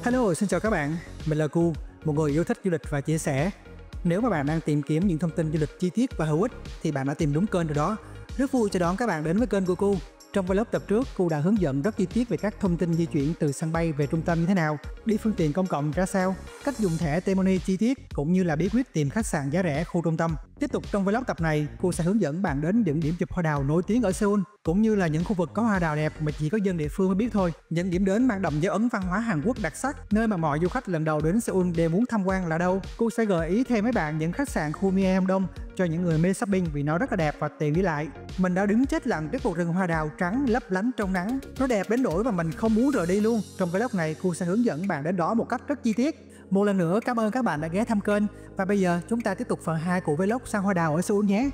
Hello, xin chào các bạn. Mình là Cu, một người yêu thích du lịch và chia sẻ. Nếu mà bạn đang tìm kiếm những thông tin du lịch chi tiết và hữu ích thì bạn đã tìm đúng kênh rồi đó. Rất vui chào đón các bạn đến với kênh của Cu. Trong vlog tập trước, Cu đã hướng dẫn rất chi tiết về các thông tin di chuyển từ sân bay về trung tâm như thế nào, đi phương tiện công cộng ra sao, cách dùng thẻ T-Money chi tiết cũng như là bí quyết tìm khách sạn giá rẻ khu trung tâm. Tiếp tục trong vlog tập này, Cu sẽ hướng dẫn bạn đến những điểm chụp hoa đào nổi tiếng ở Seoul, cũng như là những khu vực có hoa đào đẹp mà chỉ có dân địa phương mới biết thôi. Những điểm đến mang đậm dấu ấn văn hóa Hàn Quốc đặc sắc, nơi mà mọi du khách lần đầu đến Seoul đều muốn tham quan là đâu. Cu sẽ gợi ý thêm mấy bạn những khách sạn khu Myeongdong cho những người mê shopping vì nó rất là đẹp và tiện đi lại. Mình đã đứng chết lặng trước một rừng hoa đào trắng lấp lánh trong nắng. Nó đẹp đến nỗi mà mình không muốn rời đi luôn. Trong vlog này, Cu sẽ hướng dẫn bạn đến đó một cách rất chi tiết. Một lần nữa cảm ơn các bạn đã ghé thăm kênh. Và bây giờ chúng ta tiếp tục phần 2 của vlog săn hoa đào ở Seoul nhé.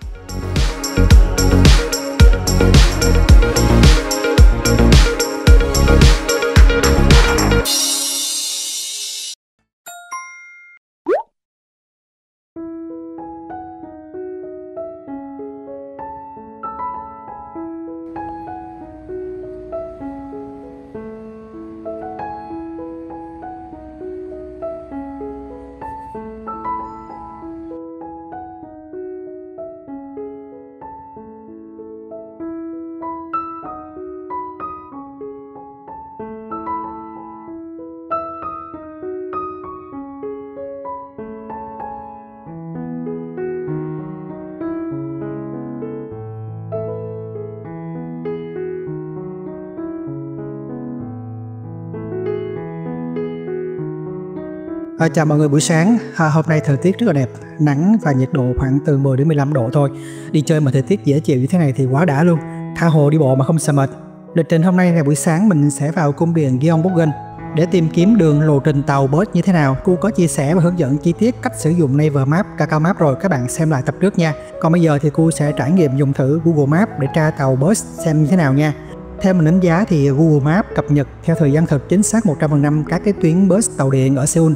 Chào mọi người buổi sáng. Hôm nay thời tiết rất là đẹp, nắng và nhiệt độ khoảng từ 10 đến 15 độ thôi. Đi chơi mà thời tiết dễ chịu như thế này thì quá đã luôn. Tha hồ đi bộ mà không sợ mệt. Lịch trình hôm nay là buổi sáng mình sẽ vào cung điện Gyeongbokgung để tìm kiếm đường lộ trình tàu bus như thế nào. Cô có chia sẻ và hướng dẫn chi tiết cách sử dụng Naver Map, Kakao Map rồi, các bạn xem lại tập trước nha. Còn bây giờ thì cô sẽ trải nghiệm dùng thử Google Maps để tra tàu bus xem như thế nào nha. Theo mình đánh giá thì Google Maps cập nhật theo thời gian thực chính xác 100% các cái tuyến bus tàu điện ở Seoul.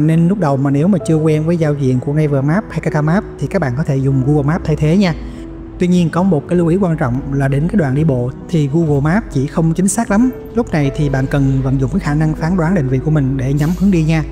Nên lúc đầu mà nếu mà chưa quen với giao diện của Naver Map hay Kakao Map thì các bạn có thể dùng Google Maps thay thế nha. Tuy nhiên có một cái lưu ý quan trọng là đến cái đoạn đi bộ thì Google Maps chỉ không chính xác lắm. Lúc này thì bạn cần vận dụng cái khả năng phán đoán định vị của mình để nhắm hướng đi nha.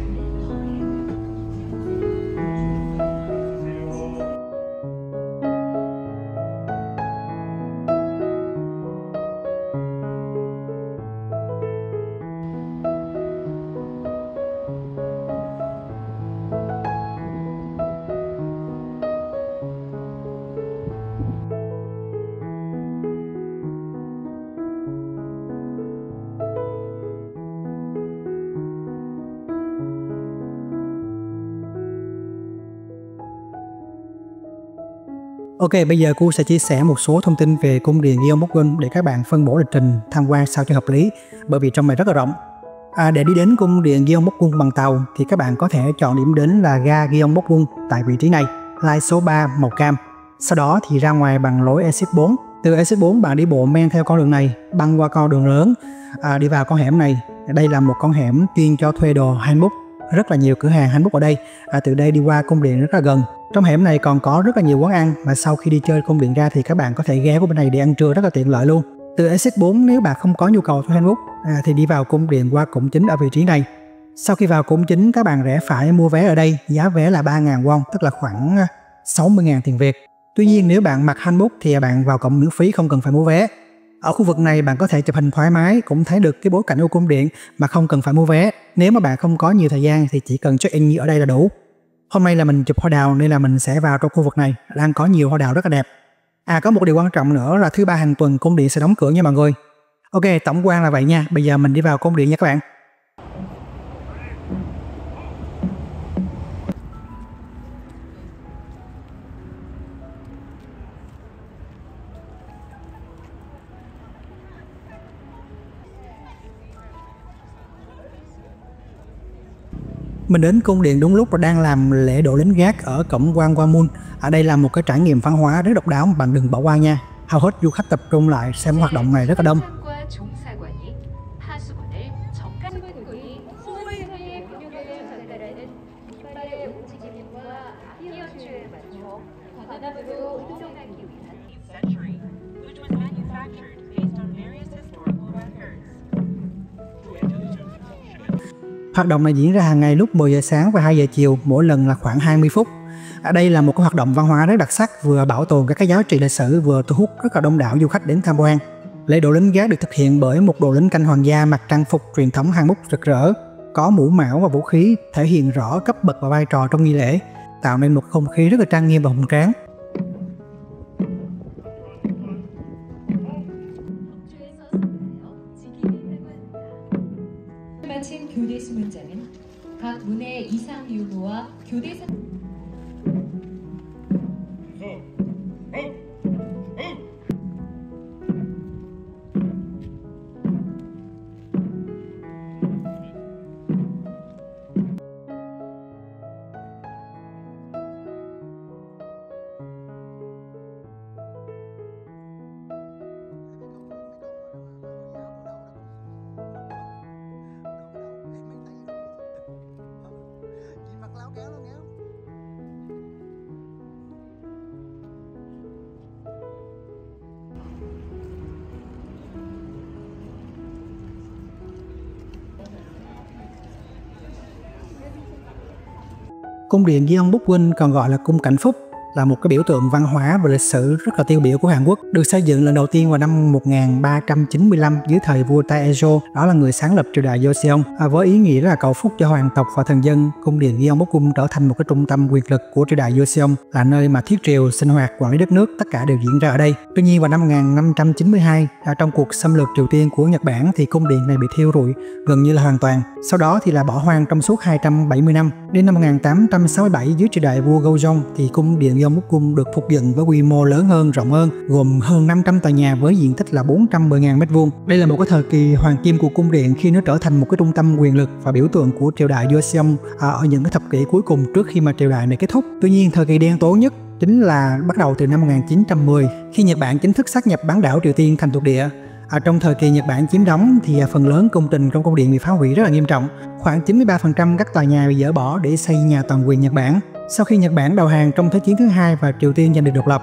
Ok, bây giờ cô sẽ chia sẻ một số thông tin về cung điện Gyeongbokgung để các bạn phân bổ lịch trình tham quan sao cho hợp lý, bởi vì trong này rất là rộng. Để đi đến cung điện Gyeongbokgung bằng tàu thì các bạn có thể chọn điểm đến là ga Gyeongbokgung tại vị trí này, line số 3 màu cam. Sau đó thì ra ngoài bằng lối exit 4. Từ exit 4 bạn đi bộ men theo con đường này, băng qua con đường lớn, đi vào con hẻm này. Đây là một con hẻm chuyên cho thuê đồ hanbok. Rất là nhiều cửa hàng hanbok ở đây. Từ đây đi qua cung điện rất là gần. Trong hẻm này còn có rất là nhiều quán ăn, mà sau khi đi chơi cung điện ra thì các bạn có thể ghé qua bên này để ăn trưa rất là tiện lợi luôn. Từ exit 4 nếu bạn không có nhu cầu thuê hanbok thì đi vào cung điện qua cổng chính ở vị trí này. Sau khi vào cổng chính các bạn rẽ phải mua vé ở đây, giá vé là 3.000 won, tức là khoảng 60.000 tiền Việt. Tuy nhiên nếu bạn mặc hanbok thì bạn vào cổng miễn phí, không cần phải mua vé. Ở khu vực này bạn có thể chụp hình thoải mái, cũng thấy được cái bối cảnh của cung điện mà không cần phải mua vé. Nếu mà bạn không có nhiều thời gian thì chỉ cần check in như ở đây là đủ. Hôm nay là mình chụp hoa đào nên là mình sẽ vào trong khu vực này, đang có nhiều hoa đào rất là đẹp. Có một điều quan trọng nữa là thứ ba hàng tuần cung điện sẽ đóng cửa nha mọi người. Ok, tổng quan là vậy nha. Bây giờ mình đi vào cung điện nha các bạn. Mình đến cung điện đúng lúc là đang làm lễ đổ lính gác ở cổng Gwanghwamun. Ở đây là một cái trải nghiệm văn hóa rất độc đáo mà bạn đừng bỏ qua nha. Hầu hết du khách tập trung lại xem hoạt động này rất là đông. Hoạt động này diễn ra hàng ngày lúc 10 giờ sáng và 2 giờ chiều, mỗi lần là khoảng 20 phút. Đây là một cái hoạt động văn hóa rất đặc sắc, vừa bảo tồn các cái giá trị lịch sử, vừa thu hút rất là đông đảo du khách đến tham quan. Lễ đổ lính gác được thực hiện bởi một đội lính canh hoàng gia mặc trang phục truyền thống Hàn Quốc rực rỡ, có mũ mão và vũ khí, thể hiện rõ cấp bậc và vai trò trong nghi lễ, tạo nên một không khí rất là trang nghiêm và hùng tráng. Cung điện Gyeongbokgung còn gọi là cung Cảnh Phúc là một cái biểu tượng văn hóa và lịch sử rất là tiêu biểu của Hàn Quốc, được xây dựng lần đầu tiên vào năm 1395 dưới thời vua Taejo, đó là người sáng lập triều đại Joseon. Với ý nghĩa là cầu phúc cho hoàng tộc và thần dân, cung điện Gyeongbokgung trở thành một cái trung tâm quyền lực của triều đại Joseon, là nơi mà thiết triều, sinh hoạt, quản lý đất nước tất cả đều diễn ra ở đây. Tuy nhiên vào năm 1592, trong cuộc xâm lược Triều Tiên của Nhật Bản thì cung điện này bị thiêu rụi gần như là hoàn toàn. Sau đó thì là bỏ hoang trong suốt 270 năm. Đến năm 1867 dưới triều đại vua Gojong thì cung điện Gyeongbokgung được phục dựng với quy mô lớn hơn, rộng hơn, gồm hơn 500 tòa nhà với diện tích là 410.000 m². Đây là một cái thời kỳ hoàng kim của cung điện khi nó trở thành một cái trung tâm quyền lực và biểu tượng của triều đại Joseon ở những cái thập kỷ cuối cùng trước khi mà triều đại này kết thúc. Tuy nhiên thời kỳ đen tối nhất chính là bắt đầu từ năm 1910 khi Nhật Bản chính thức sát nhập bán đảo Triều Tiên thành thuộc địa. Trong thời kỳ Nhật Bản chiếm đóng thì phần lớn công trình trong cung điện bị phá hủy rất là nghiêm trọng. Khoảng 93% các tòa nhà bị dỡ bỏ để xây nhà toàn quyền Nhật Bản. Sau khi Nhật Bản đầu hàng trong Thế chiến thứ hai và Triều Tiên giành được độc lập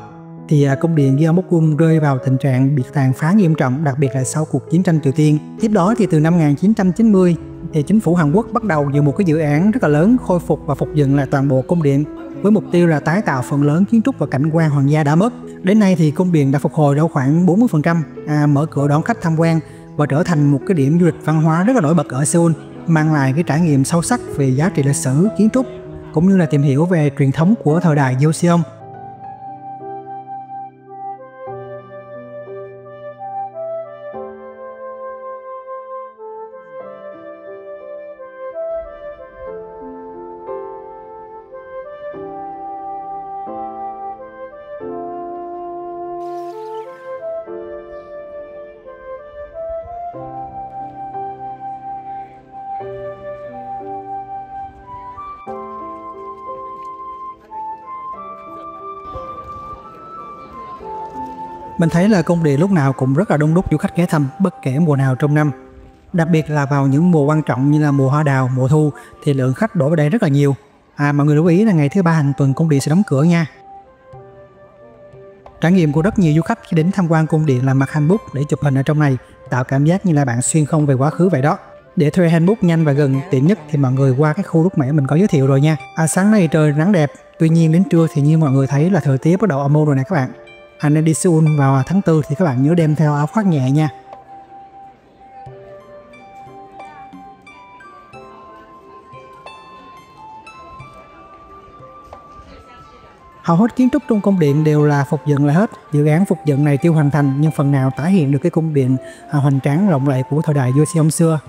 thì cung điện Gyeongbokgung rơi vào tình trạng bị tàn phá nghiêm trọng, đặc biệt là sau cuộc chiến tranh Triều Tiên. Tiếp đó thì từ năm 1990 thì chính phủ Hàn Quốc bắt đầu dựng một cái dự án rất là lớn khôi phục và phục dựng lại toàn bộ cung điện với mục tiêu là tái tạo phần lớn kiến trúc và cảnh quan hoàng gia đã mất. Đến nay thì cung điện đã phục hồi đâu khoảng 40%, mở cửa đón khách tham quan và trở thành một cái điểm du lịch văn hóa rất là nổi bật ở Seoul, mang lại cái trải nghiệm sâu sắc về giá trị lịch sử, kiến trúc cũng như là tìm hiểu về truyền thống của thời đại Joseon. Mình thấy là cung điện lúc nào cũng rất là đông đúc du khách ghé thăm bất kể mùa nào trong năm. Đặc biệt là vào những mùa quan trọng như là mùa hoa đào, mùa thu thì lượng khách đổ vào đây rất là nhiều. Mọi người lưu ý là ngày thứ ba hàng tuần cung điện sẽ đóng cửa nha. Trải nghiệm của rất nhiều du khách khi đến tham quan cung điện là mặc hanbok để chụp hình ở trong này, tạo cảm giác như là bạn xuyên không về quá khứ vậy đó. Để thuê hanbok nhanh và gần tiện nhất thì mọi người qua cái khu lúc nãy mình có giới thiệu rồi nha. Sáng nay trời nắng đẹp, tuy nhiên đến trưa thì như mọi người thấy là thời tiết bắt đầu âm u rồi nè các bạn. Nên đi Seoul vào tháng 4 thì các bạn nhớ đem theo áo khoác nhẹ nha. Hầu hết kiến trúc trong cung điện đều là phục dựng lại hết. Dự án phục dựng này chưa hoàn thành nhưng phần nào tái hiện được cái cung điện hoành tráng rộng rãi của thời đại Joseon xưa.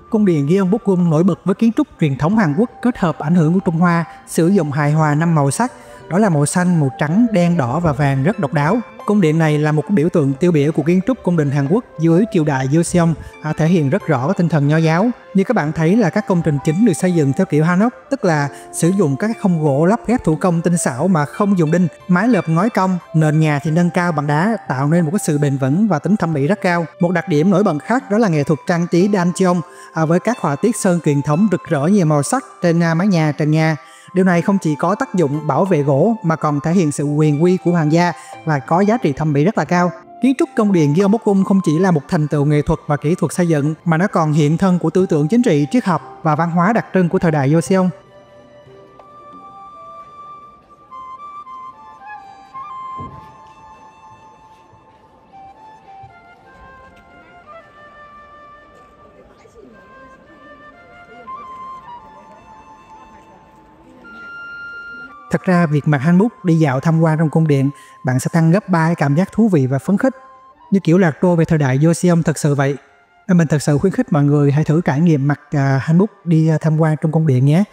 Cung điện Gyeongbokgung nổi bật với kiến trúc truyền thống Hàn Quốc kết hợp ảnh hưởng của Trung Hoa, sử dụng hài hòa 5 màu sắc. Đó là màu xanh, màu trắng, đen, đỏ và vàng rất độc đáo. Cung điện này là một cái biểu tượng tiêu biểu của kiến trúc cung đình Hàn Quốc dưới triều đại Joseon, thể hiện rất rõ tinh thần nho giáo. Như các bạn thấy là các công trình chính được xây dựng theo kiểu Hanok, tức là sử dụng các khung gỗ lắp ghép thủ công tinh xảo mà không dùng đinh, mái lợp ngói cong, nền nhà thì nâng cao bằng đá, tạo nên một cái sự bền vững và tính thẩm mỹ rất cao. Một đặc điểm nổi bật khác đó là nghệ thuật trang trí Dancheong với các họa tiết sơn truyền thống rực rỡ nhiều màu sắc trên mái nhà, trần nhà. Điều này không chỉ có tác dụng bảo vệ gỗ mà còn thể hiện sự quyền uy của hoàng gia và có giá trị thẩm mỹ rất là cao. Kiến trúc cung điện Gyeongbokgung không chỉ là một thành tựu nghệ thuật và kỹ thuật xây dựng mà nó còn hiện thân của tư tưởng chính trị, triết học và văn hóa đặc trưng của thời đại Joseon. Thật ra việc mặc hanbok đi dạo tham quan trong cung điện, bạn sẽ tăng gấp 3 cái cảm giác thú vị và phấn khích, như kiểu lạc trôi về thời đại Joseon thật sự vậy. Nên mình thật sự khuyến khích mọi người hãy thử trải nghiệm mặc hanbok đi tham quan trong cung điện nhé.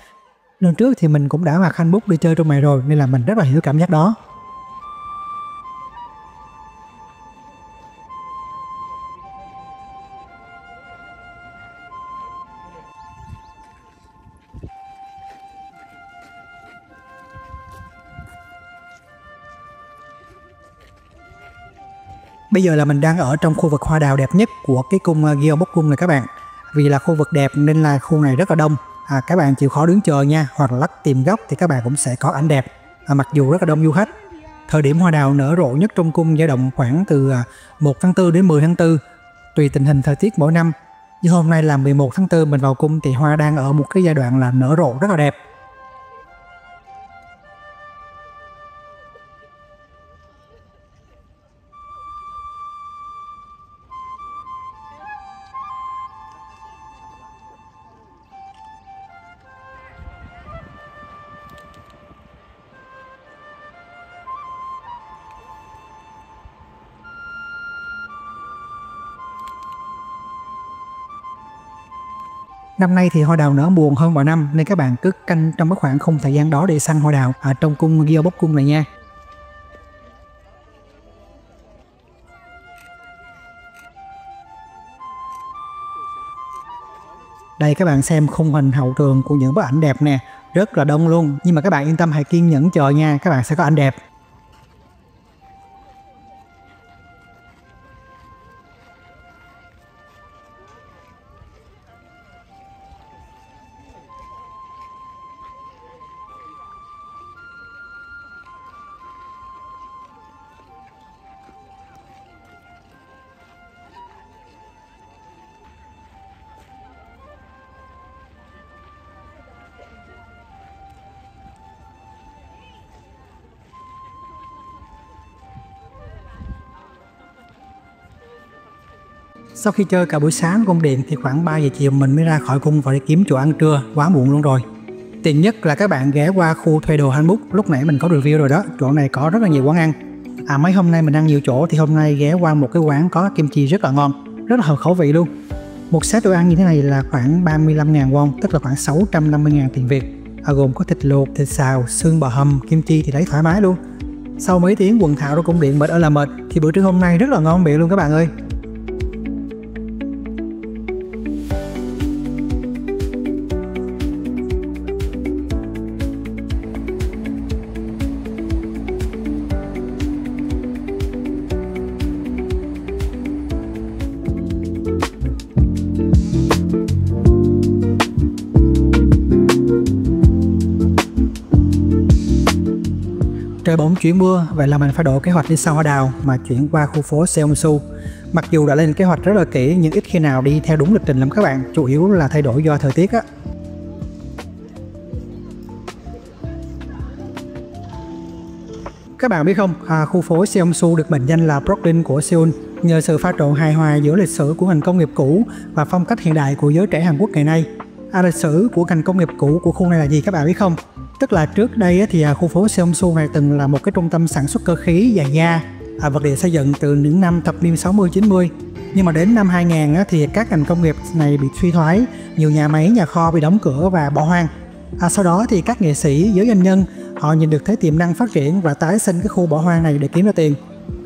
Lần trước thì mình cũng đã mặc hanbok đi chơi trong này rồi nên là mình rất là hiểu cảm giác đó. Bây giờ là mình đang ở trong khu vực hoa đào đẹp nhất của cái cung Gyeongbokgung này các bạn. Vì là khu vực đẹp nên là khu này rất là đông. Các bạn chịu khó đứng chờ nha, hoặc là lắc tìm góc thì các bạn cũng sẽ có ảnh đẹp. Mặc dù rất là đông du khách. Thời điểm hoa đào nở rộ nhất trong cung dao động khoảng từ 1 tháng 4 đến 10 tháng 4, tùy tình hình thời tiết mỗi năm. Như hôm nay là 11 tháng 4 mình vào cung thì hoa đang ở một cái giai đoạn là nở rộ rất là đẹp. Năm nay thì hoa đào nở muộn hơn mọi năm nên các bạn cứ canh trong cái khoảng khung thời gian đó để săn hoa đào trong cung Gyeongbokgung này nha. Đây các bạn xem khung hình hậu trường của những bức ảnh đẹp nè, rất là đông luôn, nhưng mà các bạn yên tâm hãy kiên nhẫn chờ nha, các bạn sẽ có ảnh đẹp. Sau khi chơi cả buổi sáng cung điện thì khoảng 3 giờ chiều mình mới ra khỏi cung và đi kiếm chỗ ăn trưa, quá muộn luôn rồi. Tiện nhất là các bạn ghé qua khu thuê đồ hanbok, lúc nãy mình có review rồi đó, chỗ này có rất là nhiều quán ăn. Mấy hôm nay mình ăn nhiều chỗ thì hôm nay ghé qua một cái quán có kim chi rất là ngon, rất là hợp khẩu vị luôn. Một set đồ ăn như thế này là khoảng 35.000 won, tức là khoảng 650.000 tiền Việt, gồm có thịt luộc, thịt xào, xương bò hầm, kim chi thì thấy thoải mái luôn. Sau mấy tiếng quần thảo trong cung điện mệt ơi là mệt thì bữa trưa hôm nay rất là ngon miệng luôn các bạn ơi. Trời bỗng chuyển mưa, vậy là mình phải đổi kế hoạch đi săn hoa đào mà chuyển qua khu phố Seongsu. Mặc dù đã lên kế hoạch rất là kỹ nhưng ít khi nào đi theo đúng lịch trình lắm các bạn, chủ yếu là thay đổi do thời tiết á. Các bạn biết không, khu phố Seongsu được mệnh danh là Brooklyn của Seoul nhờ sự pha trộn hài hòa giữa lịch sử của ngành công nghiệp cũ và phong cách hiện đại của giới trẻ Hàn Quốc ngày nay. Lịch sử của ngành công nghiệp cũ của khu này là gì các bạn biết không? Tức là trước đây thì khu phố Seongsu này từng là một cái trung tâm sản xuất cơ khí, giày da, vật liệu xây dựng từ những năm thập niên 60-90. Nhưng mà đến năm 2000 thì các ngành công nghiệp này bị suy thoái, nhiều nhà máy, nhà kho bị đóng cửa và bỏ hoang. Sau đó thì các nghệ sĩ, giới doanh nhân họ nhìn được thấy tiềm năng phát triển và tái sinh cái khu bỏ hoang này để kiếm ra tiền.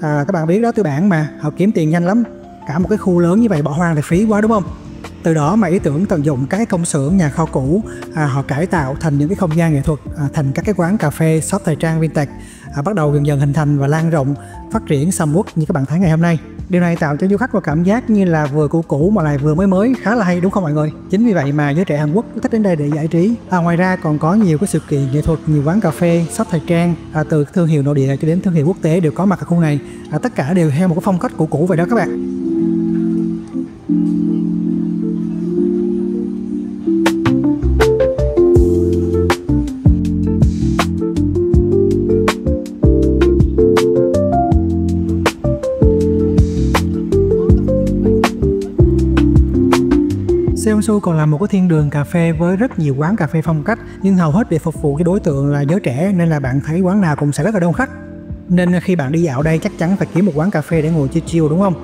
Các bạn biết đó, tư bản mà, họ kiếm tiền nhanh lắm. Cả một cái khu lớn như vậy bỏ hoang thì phí quá đúng không? Từ đó mà ý tưởng tận dụng các cái công xưởng, nhà kho cũ, họ cải tạo thành những cái không gian nghệ thuật, thành các cái quán cà phê, shop thời trang vintage, bắt đầu dần dần hình thành và lan rộng, phát triển sầm uất như các bạn thấy ngày hôm nay. Điều này tạo cho du khách một cảm giác như là vừa cũ mà lại vừa mới, khá là hay đúng không mọi người? Chính vì vậy mà giới trẻ Hàn Quốc thích đến đây để giải trí. Ngoài ra còn có nhiều cái sự kiện nghệ thuật, nhiều quán cà phê, shop thời trang, từ thương hiệu nội địa cho đến thương hiệu quốc tế đều có mặt ở khu này. Tất cả đều theo một cái phong cách cũ vậy đó các bạn. Seongsu còn là một cái thiên đường cà phê với rất nhiều quán cà phê phong cách, nhưng hầu hết để phục vụ cái đối tượng là giới trẻ, nên là bạn thấy quán nào cũng sẽ rất là đông khách. Nên khi bạn đi dạo đây chắc chắn phải kiếm một quán cà phê để ngồi chill đúng không?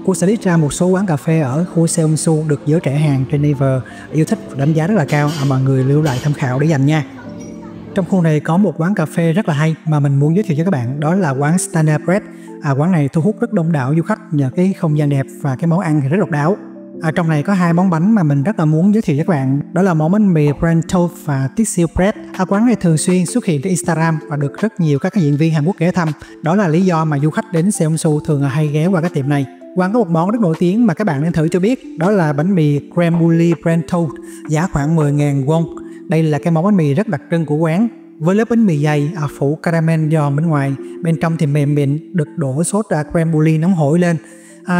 Cô sẽ list ra một số quán cà phê ở khu Seongsu được giới trẻ Hàn trên Naver yêu thích và đánh giá rất là cao, mọi người lưu lại tham khảo để dành nha. Trong khu này có một quán cà phê rất là hay mà mình muốn giới thiệu cho các bạn, đó là quán Standard Bread. Quán này thu hút rất đông đảo du khách nhờ cái không gian đẹp và cái món ăn thì rất độc đáo. Trong này có 2 món bánh mà mình rất là muốn giới thiệu cho các bạn, đó là món bánh mì Brand Toast và Tixil Bread. Quán này thường xuyên xuất hiện trên Instagram và được rất nhiều các diễn viên Hàn Quốc ghé thăm. Đó là lý do mà du khách đến Seongsu thường hay ghé qua cái tiệm này. Quán có một món rất nổi tiếng mà các bạn nên thử cho biết, đó là bánh mì Creme Brulee Brand Toast, giá khoảng 10.000 won. Đây là cái món bánh mì rất đặc trưng của quán, với lớp bánh mì dày, phủ caramel giòn bên ngoài, bên trong thì mềm mịn, được đổ sốt creme brulee nóng hổi lên.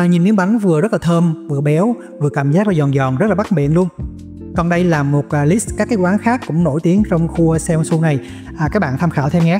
Nhìn miếng bánh vừa rất là thơm, vừa béo, vừa cảm giác là giòn giòn, rất là bắt miệng luôn. Còn đây là một list các cái quán khác cũng nổi tiếng trong khu Seongsu này, các bạn tham khảo thêm nhé.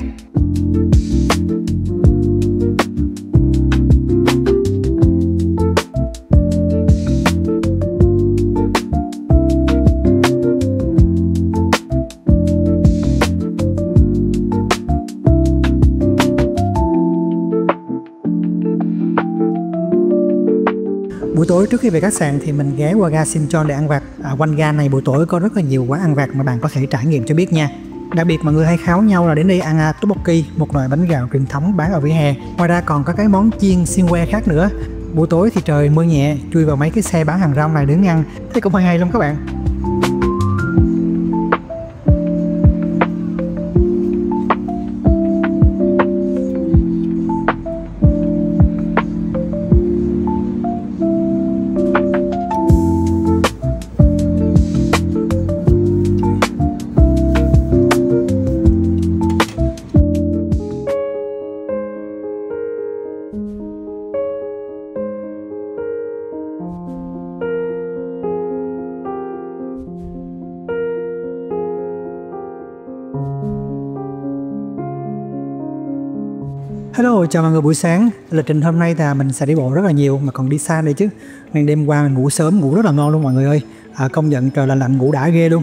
Buổi tối trước khi về khách sạn thì mình ghé qua ga Sinchon để ăn vặt. Quanh ga này buổi tối có rất là nhiều quán ăn vặt mà bạn có thể trải nghiệm cho biết nha. Đặc biệt mọi người hay kháo nhau là đến đây ăn tteokbokki, một loại bánh gạo truyền thống bán ở vỉa hè. Ngoài ra còn có cái món chiên xiên que khác nữa. Buổi tối thì trời mưa nhẹ, chui vào mấy cái xe bán hàng rong này đứng ăn, thế cũng hay lắm các bạn. Hello, chào mọi người buổi sáng. Lịch trình hôm nay là mình sẽ đi bộ rất là nhiều mà còn đi xa đây chứ. Nên đêm qua mình ngủ sớm, ngủ rất là ngon luôn mọi người ơi. Công nhận trời lạnh ngủ đã ghê luôn.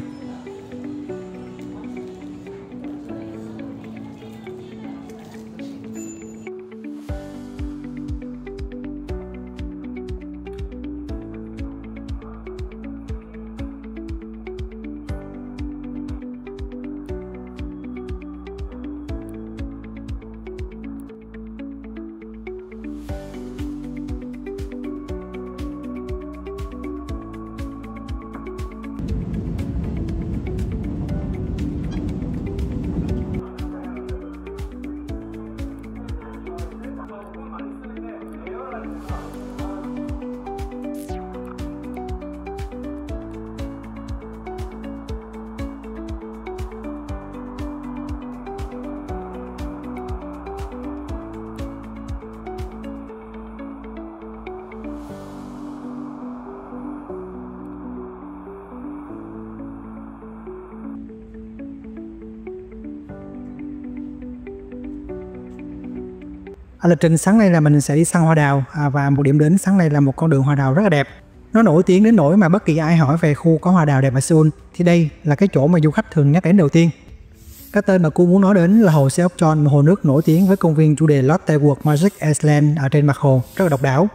Lịch trình sáng nay là mình sẽ đi săn hoa đào, và một điểm đến sáng nay là một con đường hoa đào rất là đẹp. Nó nổi tiếng đến nỗi mà bất kỳ ai hỏi về khu có hoa đào đẹp ở Seoul thì đây là cái chỗ mà du khách thường nhắc đến đầu tiên. Cái tên mà cô muốn nói đến là hồ Seokjeon, một hồ nước nổi tiếng với công viên chủ đề Lotte World Magic Island ở trên mặt hồ, rất là độc đáo.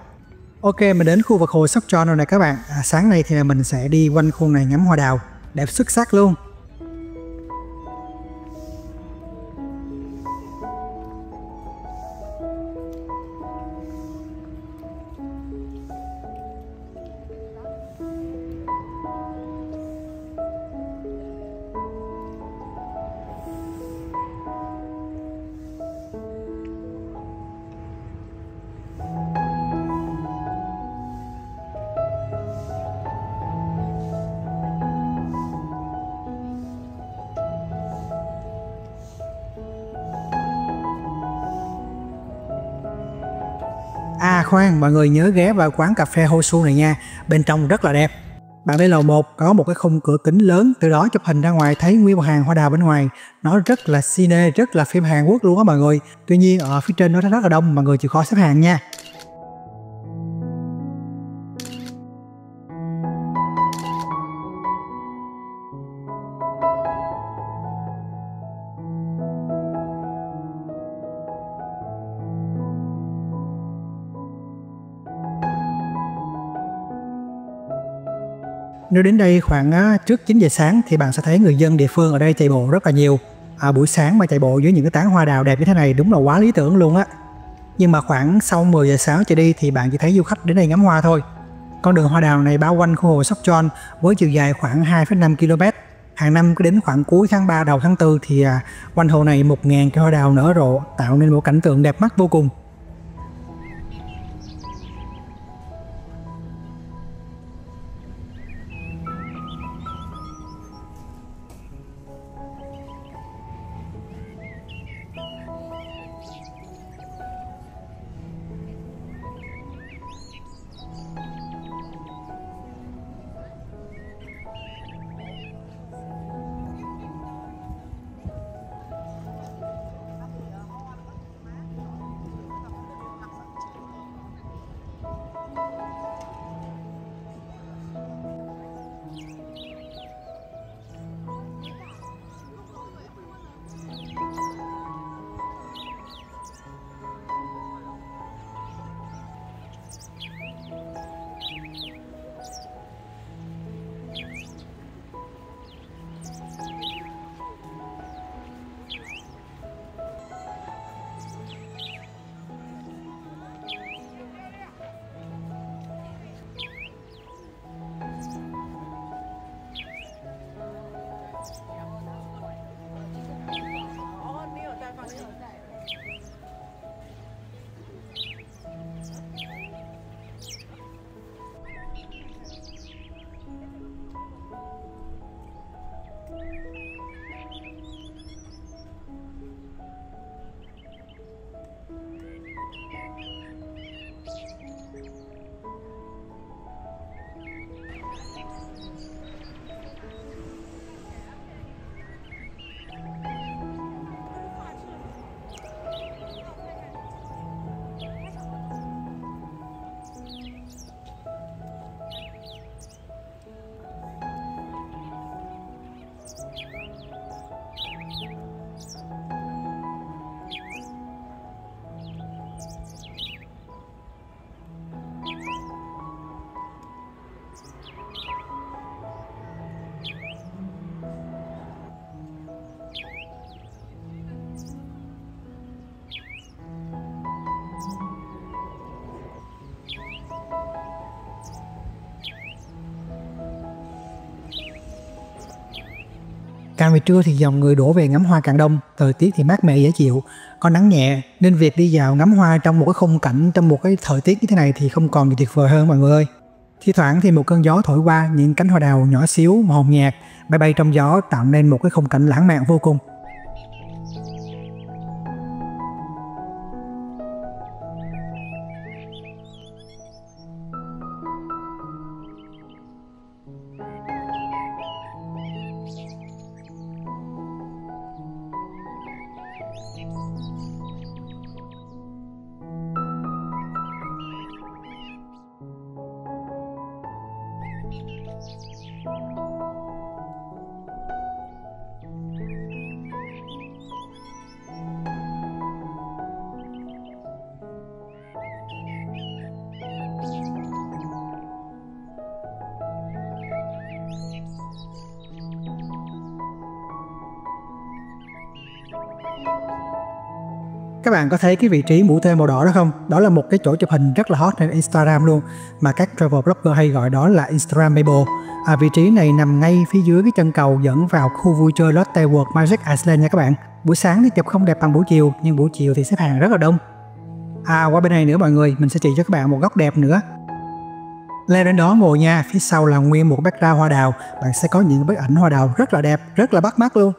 Ok, mình đến khu vực hồ Seokjeon rồi này các bạn. Sáng nay thì mình sẽ đi quanh khu này ngắm hoa đào, đẹp xuất sắc luôn. À khoan, mọi người nhớ ghé vào quán cà phê Hosu này nha, bên trong rất là đẹp. Bạn lên lầu 1 có một cái khung cửa kính lớn, từ đó chụp hình ra ngoài thấy nguyên một hàng hoa đào bên ngoài. Nó rất là cine, rất là phim Hàn Quốc luôn á mọi người. Tuy nhiên ở phía trên nó rất là đông, mọi người chịu khó xếp hàng nha. Nếu đến đây khoảng trước 9 giờ sáng thì bạn sẽ thấy người dân địa phương ở đây chạy bộ rất là nhiều. Buổi sáng mà chạy bộ dưới những cái tán hoa đào đẹp như thế này đúng là quá lý tưởng luôn á. Nhưng mà khoảng sau 10 giờ sáng trở đi thì bạn chỉ thấy du khách đến đây ngắm hoa thôi. Con đường hoa đào này bao quanh khu hồ Sokchon với chiều dài khoảng 2,5 km. Hàng năm cứ đến khoảng cuối tháng 3 đầu tháng 4 thì quanh hồ này 1.000 cây hoa đào nở rộ, tạo nên một cảnh tượng đẹp mắt vô cùng. Càng về trưa thì dòng người đổ về ngắm hoa càng đông, thời tiết thì mát mẻ dễ chịu, có nắng nhẹ nên việc đi dạo ngắm hoa trong một cái khung cảnh, trong một cái thời tiết như thế này thì không còn gì tuyệt vời hơn mọi người ơi. Thi thoảng thì một cơn gió thổi qua, những cánh hoa đào nhỏ xíu màu hồng nhạt bay bay trong gió tạo nên một cái khung cảnh lãng mạn vô cùng. Các bạn có thấy cái vị trí mũi tên màu đỏ đó không? Đó là một cái chỗ chụp hình rất là hot trên Instagram luôn, mà các travel blogger hay gọi đó là Instagrammable. Vị trí này nằm ngay phía dưới cái chân cầu dẫn vào khu vui chơi Lotte World Magic Island nha các bạn. Buổi sáng thì chụp không đẹp bằng buổi chiều, nhưng buổi chiều thì xếp hàng rất là đông. Qua bên này nữa mọi người, mình sẽ chỉ cho các bạn một góc đẹp nữa. Leo đến đó ngồi nha, phía sau là nguyên một background hoa đào, bạn sẽ có những bức ảnh hoa đào rất là đẹp, rất là bắt mắt luôn.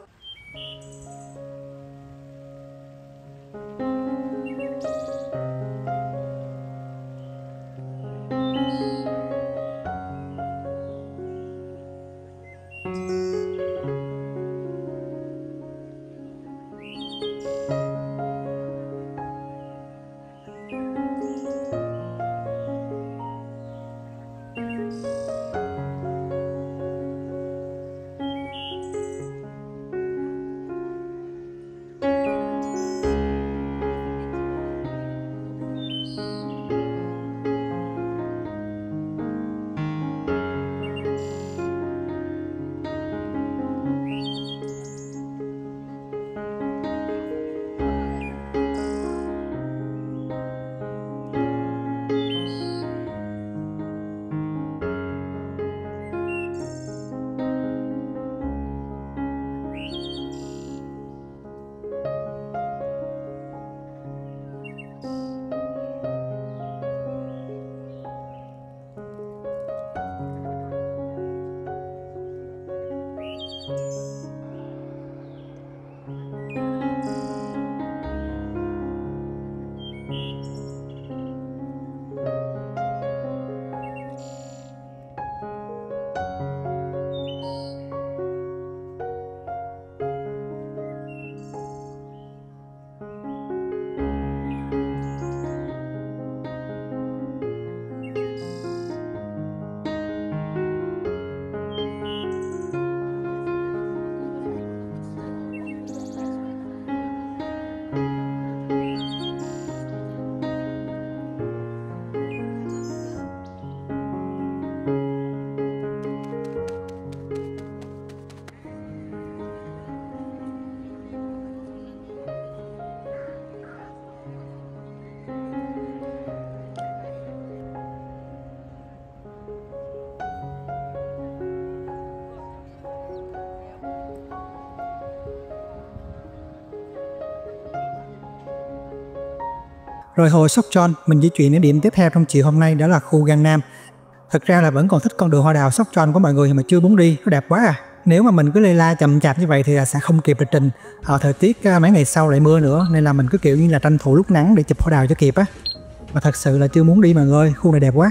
Rồi hồi Sokchon, mình di chuyển đến điểm tiếp theo trong chiều hôm nay, đó là khu Gangnam. Thực ra là vẫn còn thích con đường hoa đào Sokchon của mọi người mà chưa muốn đi, nó đẹp quá à. Nếu mà mình cứ lê la chậm chạp như vậy thì là sẽ không kịp lịch trình. Thời tiết mấy ngày sau lại mưa nữa, nên là mình cứ kiểu như là tranh thủ lúc nắng để chụp hoa đào cho kịp á. Mà thật sự là chưa muốn đi mọi người, khu này đẹp quá.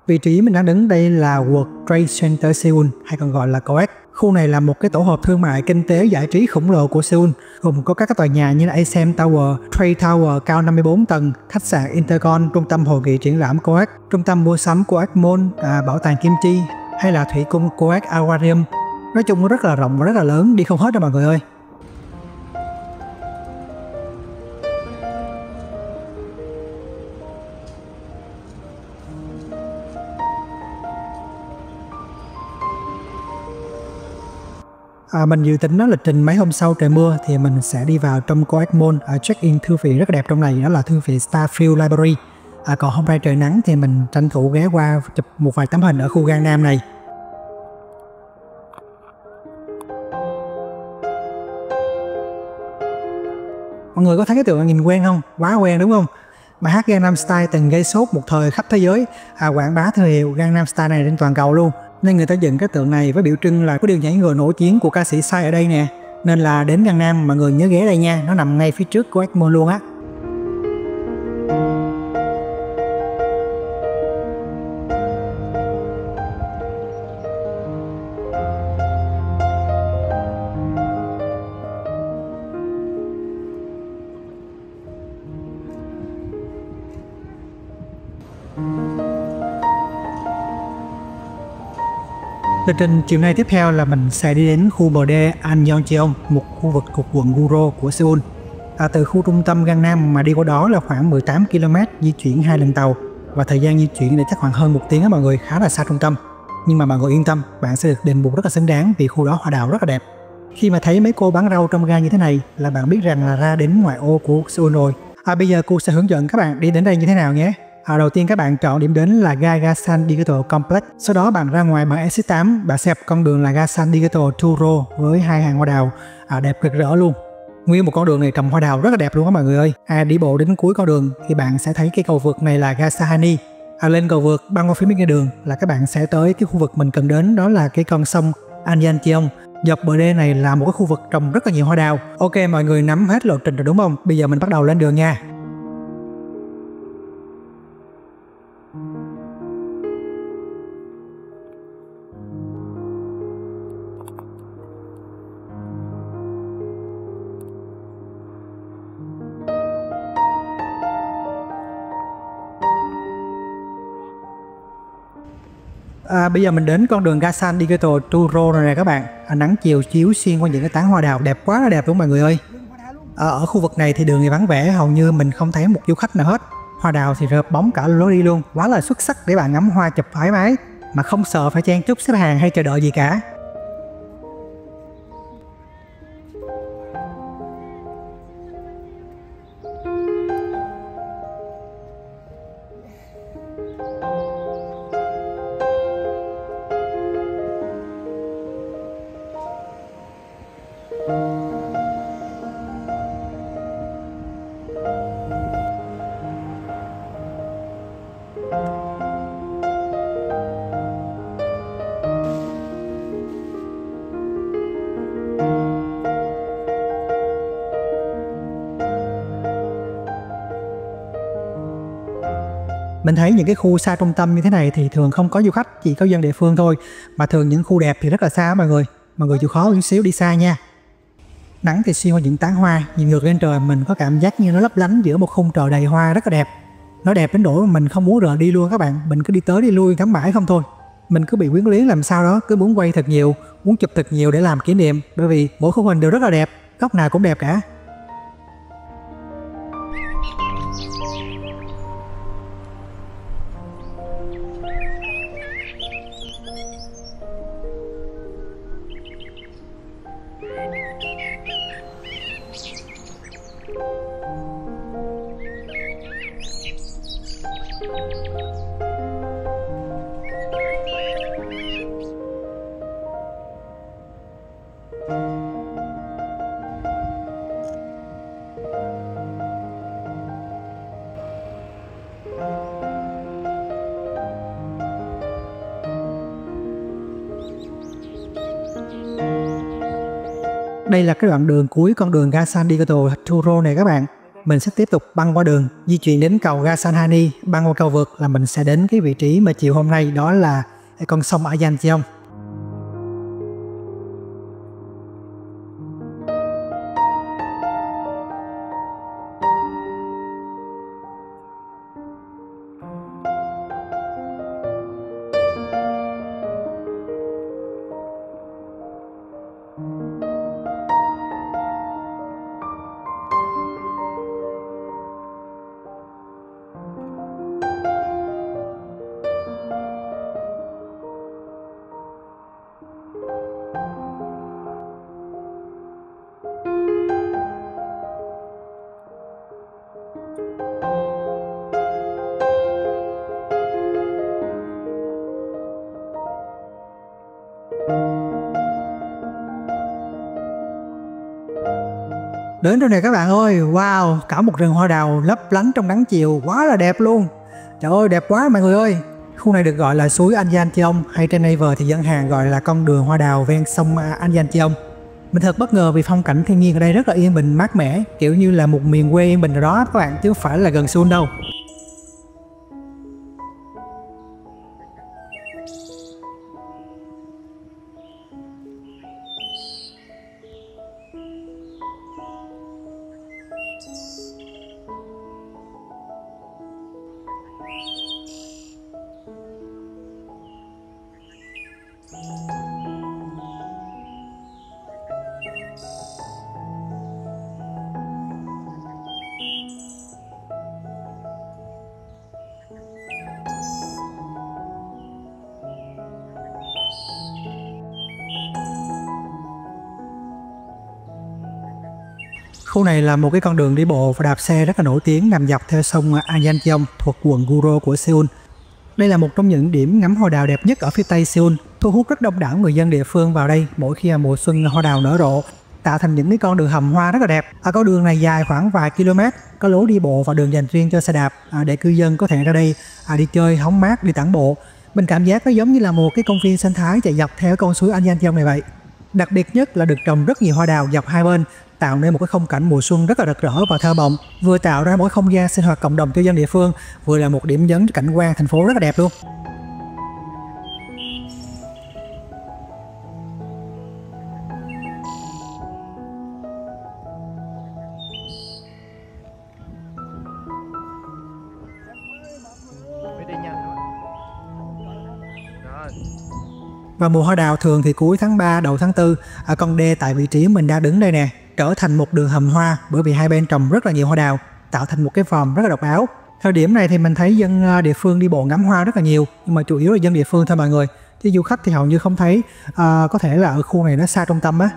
Vị trí mình đang đứng đây là World Trade Center Seoul, hay còn gọi là COEX. Khu này là một cái tổ hợp thương mại, kinh tế, giải trí khổng lồ của Seoul, gồm có các tòa nhà như là ASEM Tower, Trade Tower cao 54 tầng, khách sạn Intercon, trung tâm hội nghị triển lãm COEX, trung tâm mua sắm COEX Mall, bảo tàng Kim Chi, hay là thủy cung COEX Aquarium. Nói chung nó rất là rộng và rất là lớn, đi không hết đâu mọi người ơi. Mình dự tính nó lịch trình mấy hôm sau trời mưa thì mình sẽ đi vào trong COEX Mall, check-in thư viện rất đẹp trong này, đó là thư viện Starfield Library. Còn hôm nay trời nắng thì mình tranh thủ ghé qua chụp một vài tấm hình ở khu Gangnam này. Mọi người có thấy cái tượng nhìn quen không? Quá quen đúng không? Bài hát Gangnam Style từng gây sốt một thời khắp thế giới, quảng bá thương hiệu Gangnam Style này trên toàn cầu luôn. Nên người ta dựng cái tượng này với biểu trưng là có điều nhảy ngựa nổi tiếng của ca sĩ Psy ở đây nè. Nên là đến Gangnam mọi người nhớ ghé đây nha, nó nằm ngay phía trước của COEX Mall luôn á. Lịch trình chiều nay tiếp theo là mình sẽ đi đến khu bờ đê Annyeongcheon, một khu vực thuộc quận Guro của Seoul. Từ khu trung tâm Gangnam mà đi qua đó là khoảng 18 km, di chuyển 2 lần tàu, và thời gian di chuyển để chắc khoảng hơn 1 tiếng á mọi người, khá là xa trung tâm. Nhưng mà mọi người yên tâm, bạn sẽ được đền bù rất là xứng đáng vì khu đó hoa đào rất là đẹp. Khi mà thấy mấy cô bán rau trong ga như thế này là bạn biết rằng là ra đến ngoại ô của Seoul rồi. Bây giờ cô sẽ hướng dẫn các bạn đi đến đây như thế nào nhé. Đầu tiên các bạn chọn điểm đến là ga Gasan Digital Complex. Sau đó bạn ra ngoài bằng exit 8, bạn sẽ gặp con đường là Gasan Digital Tour Road với 2 hàng hoa đào đẹp rực rỡ luôn. Nguyên một con đường này trồng hoa đào rất là đẹp luôn các mọi người ơi. Đi bộ đến cuối con đường thì bạn sẽ thấy cái cầu vượt này là Gasahani. Lên cầu vượt băng qua phía bên kia đường là các bạn sẽ tới cái khu vực mình cần đến, đó là cái con sông Annyeongcheon. Dọc bờ đê này là một cái khu vực trồng rất là nhiều hoa đào. Ok, mọi người nắm hết lộ trình rồi đúng không? Bây giờ mình bắt đầu lên đường nha. Bây giờ mình đến con đường Gasan Digital Tour Road rồi nè các bạn. Nắng chiều chiếu xuyên qua những cái tán hoa đào đẹp quá là đẹp luôn mọi người ơi. Ở khu vực này thì đường thì vắng vẻ, hầu như mình không thấy một du khách nào hết. Hoa đào thì rợp bóng cả lối đi luôn, quá là xuất sắc để bạn ngắm hoa chụp thoải mái mà không sợ phải chen chúc xếp hàng hay chờ đợi gì cả. Mình thấy những cái khu xa trung tâm như thế này thì thường không có du khách, chỉ có dân địa phương thôi. Mà thường những khu đẹp thì rất là xa mọi người. Mọi người chịu khó một xíu đi xa nha. Nắng thì xuyên qua những tán hoa, nhìn ngược lên trời mình có cảm giác như nó lấp lánh giữa một khung trời đầy hoa rất là đẹp. Nó đẹp đến nỗi mà mình không muốn rời đi luôn các bạn. Mình cứ đi tới đi lui ngắm mãi không thôi. Mình cứ bị quyến luyến làm sao đó, cứ muốn quay thật nhiều, muốn chụp thật nhiều để làm kỷ niệm. Bởi vì mỗi khung hình đều rất là đẹp, góc nào cũng đẹp cả. Đây là cái đoạn đường cuối con đường ga San Diego Arturo này các bạn. Mình sẽ tiếp tục băng qua đường, di chuyển đến cầu ga San Hani, băng qua cầu vượt là mình sẽ đến cái vị trí mà chiều hôm nay, đó là con sông Ayancheong. Đến rồi nè các bạn ơi, wow, cả một rừng hoa đào lấp lánh trong nắng chiều, quá là đẹp luôn. Trời ơi, đẹp quá mọi người ơi. Khu này được gọi là suối Ayancheong, hay trên Naver thì dân Hàn gọi là con đường hoa đào ven sông Ayancheong. Mình thật bất ngờ vì phong cảnh thiên nhiên ở đây rất là yên bình, mát mẻ, kiểu như là một miền quê yên bình rồi đó các bạn, chứ không phải là gần Seoul đâu. Khu này là một cái con đường đi bộ và đạp xe rất là nổi tiếng nằm dọc theo sông Ayancheong thuộc quận Guro của Seoul. Đây là một trong những điểm ngắm hoa đào đẹp nhất ở phía tây Seoul, thu hút rất đông đảo người dân địa phương vào đây mỗi khi mùa xuân hoa đào nở rộ, tạo thành những cái con đường hầm hoa rất là đẹp. Con đường này dài khoảng vài km, có lối đi bộ và đường dành riêng cho xe đạp để cư dân có thể ra đây đi chơi, hóng mát, đi tản bộ. Mình cảm giác nó giống như là một cái công viên sinh thái chạy dọc theo con suối Ayancheong này vậy. Đặc biệt nhất là được trồng rất nhiều hoa đào dọc hai bên, tạo nên một cái khung cảnh mùa xuân rất là rực rỡ và thơ mộng, vừa tạo ra một không gian sinh hoạt cộng đồng cho dân địa phương, vừa là một điểm nhấn cảnh quan thành phố rất là đẹp luôn. Vào mùa hoa đào thường thì cuối tháng 3 đầu tháng 4, con đê tại vị trí mình đang đứng đây nè trở thành một đường hầm hoa, bởi vì hai bên trồng rất là nhiều hoa đào, tạo thành một cái vòm rất là độc đáo. Thời điểm này thì mình thấy dân địa phương đi bộ ngắm hoa rất là nhiều, nhưng mà chủ yếu là dân địa phương thôi mọi người, chứ du khách thì hầu như không thấy. Có thể là ở khu này nó xa trung tâm á.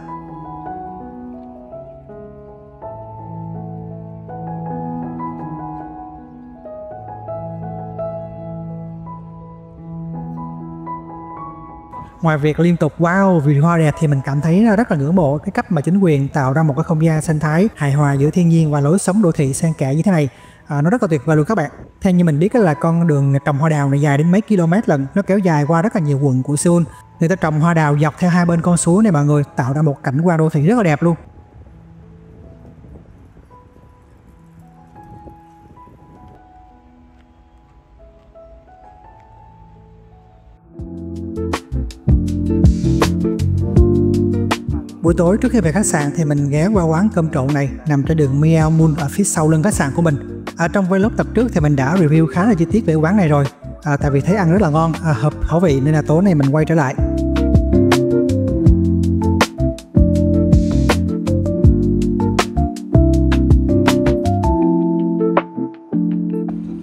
Ngoài việc liên tục wow vì hoa đẹp thì mình cảm thấy rất là ngưỡng mộ cái cách mà chính quyền tạo ra một cái không gian sinh thái hài hòa giữa thiên nhiên và lối sống đô thị xen kẽ như thế này. Nó rất là tuyệt vời luôn các bạn. Theo như mình biết là con đường trồng hoa đào này dài đến mấy km lần, nó kéo dài qua rất là nhiều quận của Seoul. Người ta trồng hoa đào dọc theo hai bên con suối này mọi người, tạo ra một cảnh quan đô thị rất là đẹp luôn. Buổi tối trước khi về khách sạn thì mình ghé qua quán cơm trộn này nằm trên đường Meow Moon ở phía sau lưng khách sạn của mình. Trong vlog tập trước thì mình đã review khá là chi tiết về quán này rồi, tại vì thấy ăn rất là ngon, hợp khẩu vị nên là tối nay mình quay trở lại.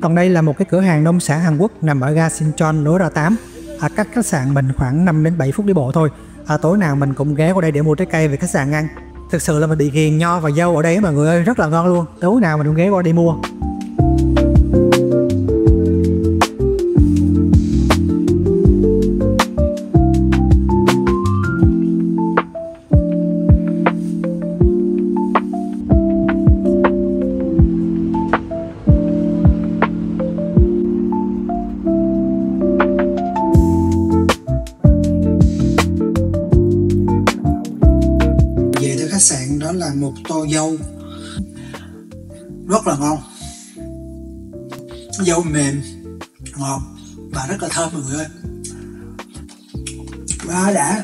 Còn đây là một cái cửa hàng nông sản Hàn Quốc nằm ở ga Sinchon lối ra 8, cách khách sạn mình khoảng 5 đến 7 phút đi bộ thôi. Tối nào mình cũng ghé qua đây để mua trái cây về khách sạn ăn. Thực sự là mình bị ghiền nho và dâu ở đây mọi người ơi, rất là ngon luôn. Tối nào mình cũng ghé qua đây mua. con dâu rất là ngon. Dâu mềm, ngọt và rất là thơm mọi người ơi. Quá đã.